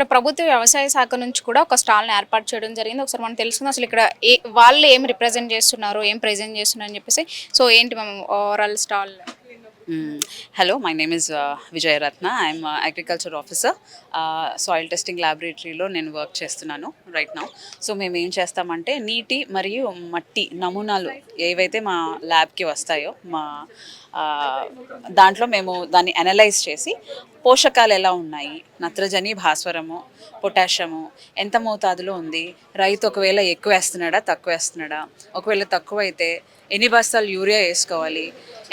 ఇక్కడ ప్రభుత్వ వ్యవసాయ శాఖ నుంచి కూడా ఒక స్టాల్‌ని ఏర్పాటు చేయడం జరిగింది. ఒకసారి మనం తెలుసుకుందాం అసలు ఇక్కడ వాళ్ళు ఏం రిప్రజెంట్ చేస్తున్నారు, ఏం ప్రెజెంట్ చేస్తున్నారు అని చెప్పేసి. సో ఏంటి ma'am overall stall? Hello, my name is Vijay Ratna. I'm agriculture officer. Soil testing ల్యాబొరేటరీలో నేను వర్క్ చేస్తున్నాను రైట్ నౌ. సో మేము ఏం చేస్తామంటే నీటి మరియు మట్టి నమూనాలు ఏవైతే మా ల్యాబ్కి వస్తాయో ఆ, దాంట్లో మేము దాన్ని అనలైజ్ చేసి పోషకాలు ఎలా ఉన్నాయి, నత్రజని, భాస్వరము, పొటాషియము ఎంత మోతాదులో ఉంది, రైతు ఒకవేళ ఎక్కువ వేస్తున్నాడా తక్కువ వేస్తున్నాడా, ఒకవేళ తక్కువ అయితే ఎన్ని బస్తాలు యూరియా వేసుకోవాలి,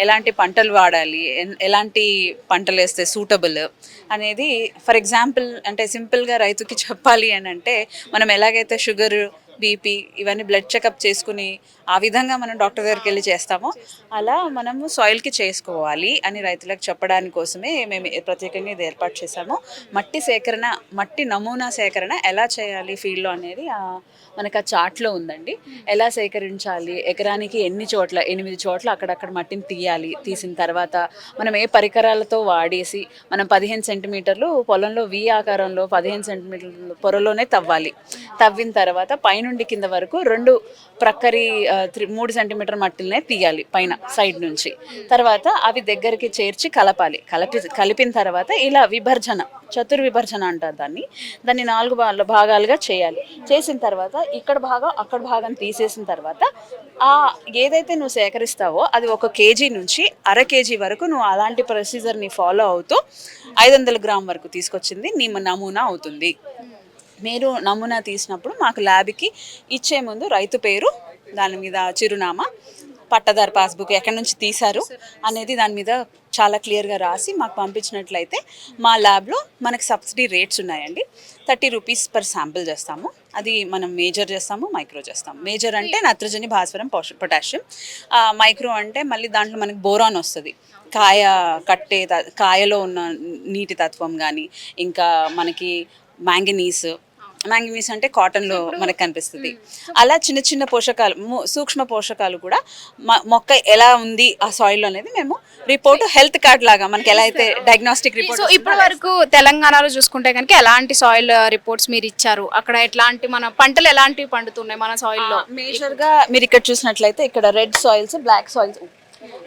ఎలాంటి పంటలు వాడాలి, ఎలాంటి పంటలు వేస్తే సూటబుల్ అనేది. ఫర్ ఎగ్జాంపుల్ అంటే సింపుల్గా రైతుకి చెప్పాలి అని అంటే మనం ఎలాగైతే షుగర్, బీపీ ఇవన్నీ బ్లడ్ చెకప్ చేసుకుని ఆ విధంగా మనం డాక్టర్ దగ్గరికి వెళ్ళి చేస్తామో అలా మనము సాయిల్కి చేసుకోవాలి అని రైతులకు చెప్పడానికి కోసమే మేము ప్రత్యేకంగా ఇది ఏర్పాటు చేశాము. మట్టి సేకరణ, మట్టి నమూనా సేకరణ ఎలా చేయాలి ఫీల్డ్లో అనేది మనకు ఆ చార్ట్లో ఉందండి. ఎలా సేకరించాలి, ఎకరానికి ఎన్ని చోట్ల 8 చోట్ల అక్కడక్కడ మట్టిని తీయాలి, తీసిన తర్వాత మనం ఏ పరికరాలతో వాడేసి మనం 15 సెంటీమీటర్లు పొలంలో వి ఆకారంలో 15 సెంటీమీటర్ల పొరలోనే తవ్వాలి. తవ్విన తర్వాత పైనుండి కింద వరకు 2 ప్రక్కరి 3 సెంటీమీటర్ మట్టినే తీయాలి పైన సైడ్ నుంచి. తర్వాత అవి దగ్గరికి చేర్చి కలపాలి. కలిపిన తర్వాత ఇలా విభజన, చతుర్విభజన అంటారు దాన్ని. 4 భాగాలుగా చేయాలి. చేసిన తర్వాత ఇక్కడ భాగం అక్కడ భాగం తీసేసిన తర్వాత ఏదైతే నువ్వు సేకరిస్తావో అది 1 కేజీ నుంచి అర కేజీ వరకు నువ్వు అలాంటి ప్రొసీజర్ని ఫాలో అవుతూ 500 గ్రామ్ వరకు తీసుకొచ్చింది నీ నమూనా అవుతుంది. మీరు నమూనా తీసినప్పుడు మాకు ల్యాబ్కి ఇచ్చే ముందు రైతు పేరు, దాని మీద చిరునామా, పట్టదారు పాస్బుక్ ఎక్కడి నుంచి తీశారు అనేది దాని మీద చాలా క్లియర్గా రాసి మాకు పంపించినట్లయితే మా ల్యాబ్లో మనకు సబ్సిడీ రేట్స్ ఉన్నాయండి. 30 రూపీస్ పర్ శాంపిల్ చేస్తాము. అది మనం మేజర్ చేస్తాము, మైక్రో చేస్తాము. మేజర్ అంటే నత్రజని, భాస్వరం, పొటాషియం. మైక్రో అంటే మళ్ళీ దాంట్లో మనకి బోరాన్ వస్తుంది. కాయలో ఉన్న నీటి తత్వం కానీ, ఇంకా మనకి మ్యాంగనీస్ అంటే కాటన్లో మనకు కనిపిస్తుంది. అలా చిన్న చిన్న పోషకాలు, సూక్ష్మ పోషకాలు కూడా మొక్క ఎలా ఉంది ఆ సాయిల్ అనేది మేము రిపోర్ట్, హెల్త్ కార్డ్ లాగా మనకి ఎలా అయితే డయాగ్నోస్టిక్ రిపోర్ట్. సో ఇప్పటి వరకు తెలంగాణలో చూసుకుంటే కనుక ఎలాంటి సాయిల్ రిపోర్ట్స్ మీరు ఇచ్చారు? అక్కడ ఎట్లాంటి మన పంటలు ఎలాంటివి పండుతున్నాయి మన సాయిల్లో? మేజర్గా మీరు ఇక్కడ చూసినట్లయితే ఇక్కడ red soils, black soils,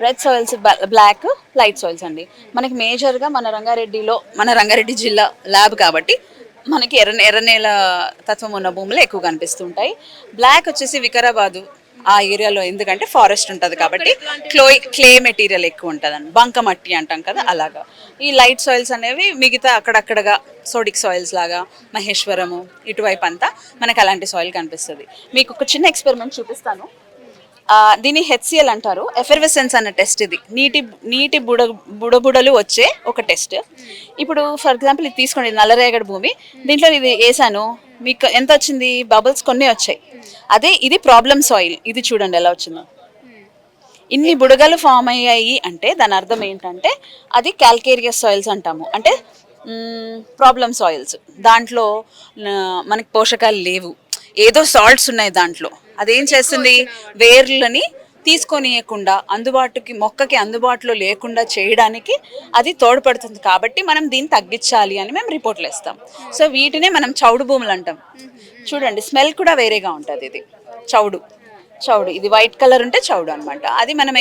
red soils, black, light soils అండి. మనకి మేజర్గా మన రంగారెడ్డి జిల్లా ల్యాబ్ కాబట్టి మనకి ఎర్రనేల తత్వం ఉన్న భూములు ఎక్కువ కనిపిస్తుంటాయి. బ్లాక్ వచ్చేసి వికారాబాదు ఆ ఏరియాలో, ఎందుకంటే ఫారెస్ట్ ఉంటుంది కాబట్టి క్లే మెటీరియల్ ఎక్కువ ఉంటుంది, బంక మట్టి అంటాం కదా అలాగా. ఈ లైట్ సాయిల్స్ అనేవి మిగతా అక్కడక్కడగా సోడిక్ సాయిల్స్ లాగా మహేశ్వరము ఇటువైపు అంతా మనకు అలాంటి సాయిల్ కనిపిస్తుంది. మీకు ఒక చిన్న ఎక్స్పెరిమెంట్ చూపిస్తాను. దీన్ని హెచ్సిఎల్ అంటారు, ఎఫెర్వెసెన్స్ అన్న టెస్ట్. ఇది నీటి బుడబుడలు వచ్చే ఒక టెస్ట్. ఇప్పుడు ఫర్ ఎగ్జాంపుల్ ఇది తీసుకోండి, నల్లరేగడి భూమి, దీంట్లో ఇది వేసాను, మీకు ఎంత వచ్చింది? బబుల్స్ కొన్ని వచ్చాయి. అదే ఇది ప్రాబ్లమ్ సాయిల్, ఇది చూడండి ఎలా వచ్చిందో. ఇన్ని బుడగలు ఫామ్ అయ్యాయి అంటే దాని అర్థం ఏంటంటే అది క్యాల్కేరియస్ సాయిల్స్ అంటాము, అంటే ప్రాబ్లమ్ సాయిల్స్. దాంట్లో మనకి పోషకాలు లేవు, ఏదో సాల్ట్స్ ఉన్నాయి దాంట్లో. అదేం చేస్తుంది, వేర్లని తీసుకొనియకుండా మొక్కకి అందుబాటులో లేకుండా చేయడానికి అది తోడ్పడుతుంది. కాబట్టి మనం దీన్ని తగ్గించాలి అని మేము రిపోర్ట్లు ఇస్తాం. సో వీటినే మనం చౌడు భూములు అంటాం. చూడండి స్మెల్ కూడా వేరేగా ఉంటుంది. ఇది చౌడు, ఇది వైట్ కలర్ ఉంటే చౌడు అనమాట. అది మనం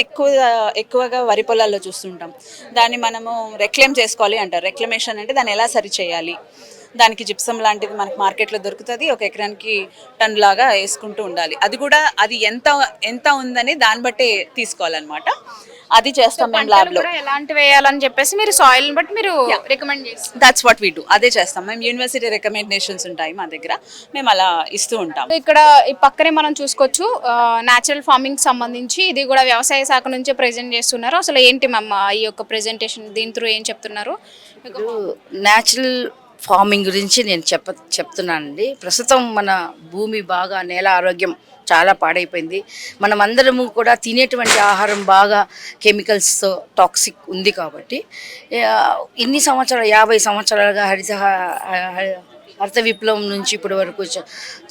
ఎక్కువగా వరి పొలాల్లో చూస్తుంటాం. దాన్ని మనము రెక్లెయిమ్ చేసుకోవాలి అంటారు. రెక్లమేషన్ అంటే దాన్ని ఎలా సరి చేయాలి, దానికి జిప్సం లాంటిది మనకి మార్కెట్లో దొరుకుతుంది. 1 ఎకరానికి టన్ లాగా వేసుకుంటూ ఉండాలి. అది కూడా అది ఎంత ఉందని దాన్ని బట్టి తీసుకోవాలన్నమాట. అది చేస్తాం మేము ల్యాబ్లో. ఎలాంటి వేయాలని చెప్పేసి మీరు సాయిల్ని బట్టి మీరు రికమెండ్ చేస్తారు. That's what we do. అదే చేస్తాం మేము. యూనివర్సిటీ రికమెండేషన్స్ ఉంటాయి మా దగ్గర, మేము అలా ఇస్తూ ఉంటాం. ఇక్కడ ఈ పక్కనే మనం చూసుకోవచ్చు న్యాచురల్ ఫార్మింగ్ సంబంధించి ఇది కూడా వ్యవసాయ శాఖ నుంచే ప్రెజెంట్ చేస్తున్నారు. అసలు ఏంటి మ్యామ్ ఈ యొక్క ప్రెజెంటేషన్, దీని త్రూ ఏం చెప్తున్నారు? న్యాచురల్ ఫార్మింగ్ గురించి నేను చెప్తున్నానండి. ప్రస్తుతం మన భూమి బాగా, నేల ఆరోగ్యం చాలా పాడైపోయింది. మనం అందరము కూడా తినేటువంటి ఆహారం బాగా కెమికల్స్తో టాక్సిక్ ఉంది. కాబట్టి ఇన్ని సంవత్సరాలు 50 సంవత్సరాలుగా హరిత విప్లవం నుంచి ఇప్పటి వరకు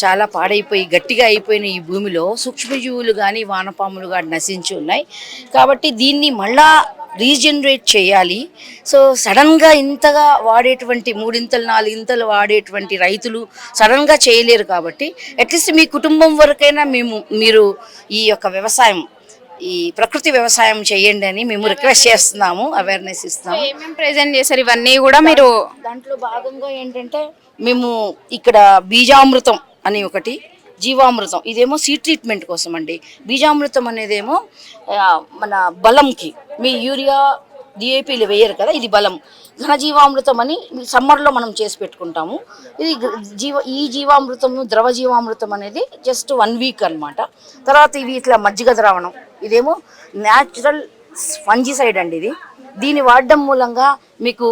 చాలా పాడైపోయి గట్టిగా అయిపోయిన ఈ భూమిలో సూక్ష్మజీవులు కానీ వానపాములు కానీ నశించి ఉన్నాయి. కాబట్టి దీన్ని మళ్ళా రీజనరేట్ చేయాలి. సో సడన్గా ఇంతగా వాడేటువంటి 3 ఇంతలు 4 ఇంతలు వాడేటువంటి రైతులు సడన్గా చేయలేరు. కాబట్టి అట్లీస్ట్ మీ కుటుంబం వరకైనా మీరు ఈ యొక్క వ్యవసాయం, ఈ ప్రకృతి వ్యవసాయం చేయండి అని మేము రిక్వెస్ట్ చేస్తున్నాము, అవేర్నెస్ ఇస్తున్నాము. ఏమేమి ప్రెజెంట్ చేశారు ఇవన్నీ కూడా మీరు? దాంట్లో భాగంగా ఏంటంటే మేము ఇక్కడ బీజామృతం అని ఒకటి, జీవామృతం ఇదేమో సీడ్ ట్రీట్మెంట్ కోసం అండి. బీజామృతం అనేదేమో మన బలంకి, మీ యూరియా డిఏపీలు వేయరు కదా, ఇది బలం. ఘనజీవామృతం అని సమ్మర్లో మనం చేసి పెట్టుకుంటాము. ఇది ఈ జీవామృతము, ద్రవ జీవామృతం అనేది జస్ట్ 1 వీక్ అనమాట. తర్వాత ఇవి ఇట్లా మజ్జిగ ద్రావణం, ఇదేమో న్యాచురల్ ఫంజిసైడ్ అండి. దీన్ని వాడడం మూలంగా మీకు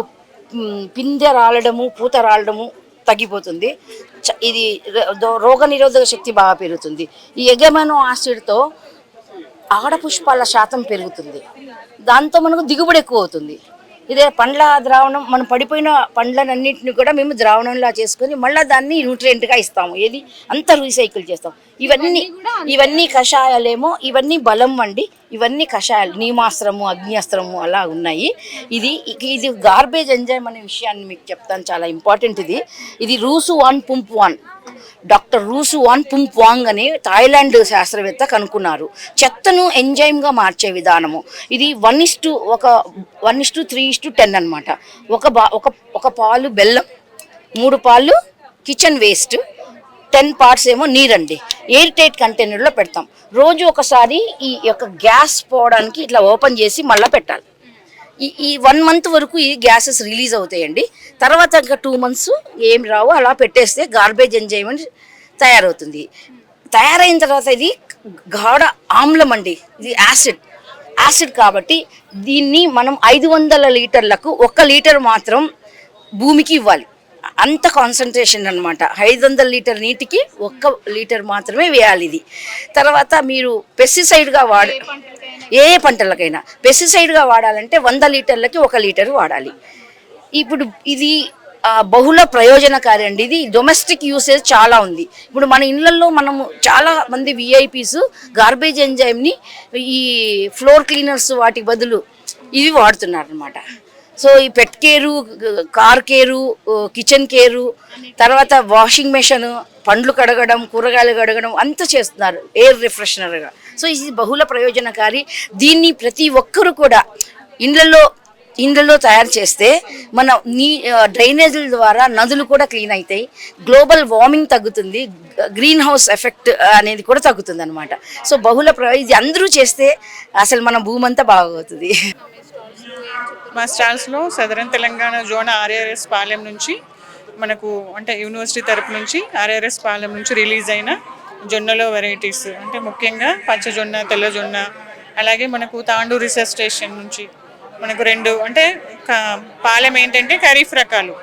పిందె రాలడము, పూత రాలడము తగ్గిపోతుంది. ఇది రోగనిరోధక శక్తి బాగా పెరుగుతుంది. ఈ ఎగమెనో యాసిడ్తో ఆడపుష్పాల శాతం పెరుగుతుంది, దాంతో మనకు దిగుబడి ఎక్కువ అవుతుంది. ఇదే పండ్ల ద్రావణం, మనం పడిపోయిన పండ్లన్నింటిని కూడా మేము ద్రావణంలా చేసుకొని మళ్ళీ దాన్ని న్యూట్రియంట్గా ఇస్తాము. ఏది అంతా రీసైకిల్ చేస్తాం. ఇవన్నీ కషాయాలేమో, ఇవన్నీ బలం అండి. ఇవన్నీ కషాయాలు, నీమాస్త్రము, అగ్నిస్త్రము అలా ఉన్నాయి. ఇది గార్బేజ్ ఎంజైమ్ అనే విషయాన్ని మీకు చెప్తాను, చాలా ఇంపార్టెంట్. ఇది రూసు వాన్ పుంప్వాన్, డాక్టర్ రూసు వాన్ పుంప్వాంగ్ అని థాయిలాండ్ శాస్త్రవేత్త కనుక్కున్నారు. చెత్తను ఎంజైమ్గా మార్చే విధానము ఇది 1:3:10 అనమాట. ఒక పాలు బెల్లం, 3 పాలు కిచెన్ వేస్ట్, 10 పార్ట్స్ ఏమో నీరండి. ఎయిర్ టైట్ కంటైనర్లో పెడతాం. రోజు ఒకసారి ఈ యొక్క గ్యాస్ పోవడానికి ఇట్లా ఓపెన్ చేసి మళ్ళీ పెట్టాలి. ఈ 1 మంత్ వరకు ఈ గ్యాసెస్ రిలీజ్ అవుతాయండి. తర్వాత ఇంకా 2 మంత్స్ ఏం రావు, అలా పెట్టేస్తే గార్బేజ్ ఎంజైమ్ అని తయారవుతుంది. తయారైన తర్వాత ఇది గాఢ ఆమ్లం అండి, ఇది యాసిడ్ కాబట్టి దీన్ని మనం 500 లీటర్లకు 1 లీటర్ మాత్రం భూమికి ఇవ్వాలి. అంత కాన్సన్ట్రేషన్ అనమాట. 500 లీటర్ నీటికి 1 లీటర్ మాత్రమే వేయాలి ఇది. తర్వాత మీరు పెస్టిసైడ్గా ఏ పంటలకైనా పెస్టిసైడ్గా వాడాలంటే 100 లీటర్లకి 1 లీటర్ వాడాలి. ఇప్పుడు ఇది బహుళ ప్రయోజనకారి అండి. ఇది డొమెస్టిక్ యూసేజ్ చాలా ఉంది. ఇప్పుడు మన ఇళ్లలో మనము చాలా మంది విఐపీస్ గార్బేజ్ ఎంజైమ్ని ఈ ఫ్లోర్ క్లీనర్స్ వాటి బదులు ఇవి వాడుతున్నారు అనమాట. సో ఈ pet care, car care, kitchen care, తర్వాత వాషింగ్ మెషిన్, పండ్లు కడగడం, కూరగాయలు కడగడం అంతా చేస్తున్నారు ఎయిర్ రిఫ్రెషనర్గా. సో ఇది బహుళ ప్రయోజనకారి. దీన్ని ప్రతి ఒక్కరు కూడా ఇండ్లలో తయారు చేస్తే మన డ్రైనేజీల ద్వారా నదులు కూడా క్లీన్ అవుతాయి, గ్లోబల్ వార్మింగ్ తగ్గుతుంది, గ్రీన్ హౌస్ ఎఫెక్ట్ అనేది కూడా తగ్గుతుంది అనమాట. సో ఇది అందరూ చేస్తే అసలు మన భూమి అంతా బాగవుతుంది. మా స్టాల్స్లో southern Telangana zone RRS Palem నుంచి మనకు అంటే యూనివర్సిటీ తరపు నుంచి ఆర్ఆర్ఎస్ పాలెం నుంచి రిలీజ్ అయిన జొన్నలో వెరైటీస్ అంటే ముఖ్యంగా పచ్చజొన్న, తెల్లజొన్న, అలాగే మనకు తాండూరు రీసెర్చ్ స్టేషన్ నుంచి మనకు 2 అంటే పాలెం ఏంటంటే ఖరీఫ్ రకాలు,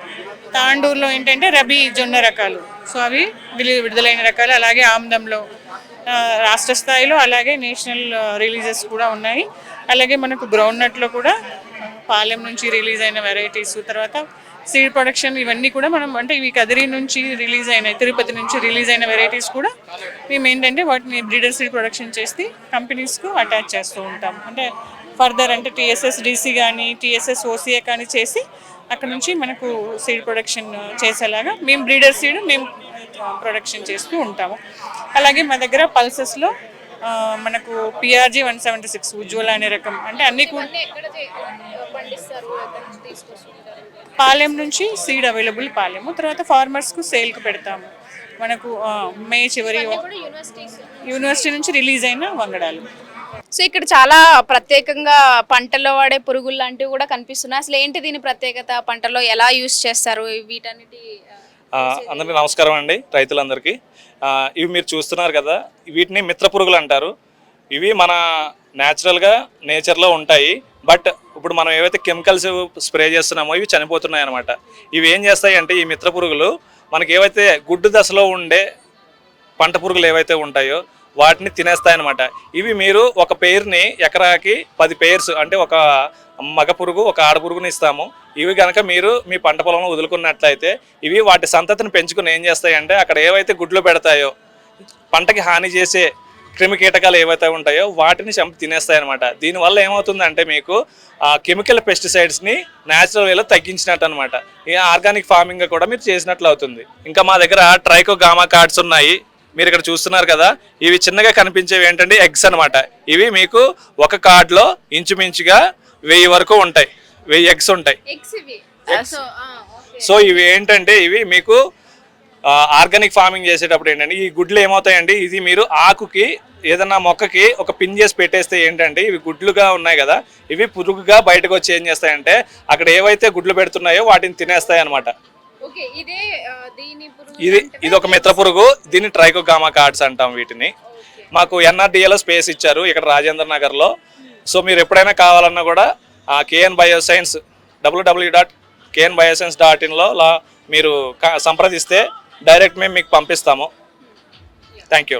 తాండూరులో ఏంటంటే రబీ జొన్న రకాలు. సో అవి విడుదలైన రకాలు. అలాగే ఆమ్దంలో రాష్ట్ర స్థాయిలో అలాగే నేషనల్ రిలీజెస్ కూడా ఉన్నాయి. అలాగే మనకు గ్రౌండ్నట్లో కూడా పాలెం నుంచి రిలీజ్ అయిన వెరైటీస్, తర్వాత సీడ్ ప్రొడక్షన్, ఇవన్నీ కూడా మనం అంటే ఇవి కదిరి నుంచి రిలీజ్ అయినాయి, తిరుపతి నుంచి రిలీజ్ అయిన వెరైటీస్ కూడా మేము ఏంటంటే వాటిని బ్రీడర్ సీడ్ ప్రొడక్షన్ చేసి కంపెనీస్కు అటాచ్ చేస్తూ ఉంటాం. అంటే ఫర్దర్ అంటే TSS DC కానీ TSS OCA కానీ చేసి అక్కడ నుంచి మనకు సీడ్ ప్రొడక్షన్ చేసేలాగా మేము బ్రీడర్ సీడ్ మేము ప్రొడక్షన్ చేస్తూ ఉంటాము. అలాగే మా దగ్గర పల్సెస్లో మనకు PRG 176 ఉజ్వల అనే రకం అంటే అన్నీ కూడా పాలెం నుంచి సీడ్ అవైలబుల్ పాలెము. తర్వాత ఫార్మర్స్కు సేల్కి పెడతాము. మనకు మే చివరి యూనివర్సిటీ నుంచి రిలీజ్ అయిన వంగడాలు. సో ఇక్కడ చాలా ప్రత్యేకంగా పంటల్లో వాడే పురుగులు లాంటివి కూడా కనిపిస్తున్నాయి. అసలు ఏంటి దీని ప్రత్యేకత, పంటలో ఎలా యూస్ చేస్తారు వీటన్నిటి? అందరికీ నమస్కారం అండి, రైతులందరికీ. ఇవి మీరు చూస్తున్నారు కదా, వీటిని మిత్ర పురుగులు అంటారు. ఇవి మన నేచర్లో ఉంటాయి. బట్ ఇప్పుడు మనం ఏవైతే కెమికల్స్ స్ప్రే చేస్తున్నామో ఇవి చనిపోతున్నాయి అన్నమాట. ఇవి ఏం చేస్తాయి అంటే ఈ మిత్ర పురుగులు మనకి ఏవైతే గుడ్డు దశలో ఉండే పంట పురుగులు ఏవైతే ఉంటాయో వాటిని తినేస్తాయన్నమాట. ఇవి మీరు ఒక పెయిర్ని ఎకరాకి 10 పెయిర్స్ అంటే ఒక మగ పురుగు, ఒక ఆడ పురుగుని ఇస్తాము. ఇవి కనుక మీరు మీ పంట పొలంలో వదులుకున్నట్లయితే ఇవి వాటి సంతతిని పెంచుకుని ఏం చేస్తాయంటే అక్కడ ఏవైతే గుడ్లు పెడతాయో పంటకి హాని చేసే క్రిమి కీటకాలు ఏవైతే ఉంటాయో వాటిని చంపి తినేస్తాయి అనమాట. దీనివల్ల ఏమవుతుందంటే మీకు కెమికల్ పెస్టిసైడ్స్ని న్యాచురల్ వేలో తగ్గించినట్టు అనమాట. ఈ ఆర్గానిక్ ఫార్మింగ్ కూడా మీరు చేసినట్లు అవుతుంది. ఇంకా మా దగ్గర ట్రైకోగామా కార్డ్స్ ఉన్నాయి, మీరు ఇక్కడ చూస్తున్నారు కదా. ఇవి చిన్నగా కనిపించేవి ఏంటంటే ఎగ్స్ అనమాట. ఇవి మీకు ఒక కార్డులో ఇంచుమించుగా 1000 వరకు ఉంటాయి, 1000 ఎగ్స్ ఉంటాయి. సో ఇవి ఏంటంటే ఇవి మీకు ఆర్గానిక్ ఫార్మింగ్ చేసేటప్పుడు ఏంటంటే ఈ గుడ్లు ఏమవుతాయండి, ఇది మీరు ఆకుకి ఏదన్నా మొక్కకి ఒక పిన్ చేసి పెట్టేస్తే ఏంటంటే ఇవి గుడ్లుగా ఉన్నాయి కదా, ఇవి పురుగుగా బయటకు వచ్చి ఏం చేస్తాయంటే అక్కడ ఏవైతే గుడ్లు పెడుతున్నాయో వాటిని తినేస్తాయి అనమాట. ఇది ఒక మిత్ర పురుగు, దీన్ని ట్రైకోగామా కార్డ్స్ అంటాం వీటిని. మాకు ఎన్ఆర్డిఏలో స్పేస్ ఇచ్చారు ఇక్కడ రాజేంద్ర నగర్లో. సో మీరు ఎప్పుడైనా కావాలన్నా కూడా KN Bioscience www.knbioscience.in మీరు సంప్రదిస్తే డైరెక్ట్ మేము మీకు పంపిస్తాము. Thank you.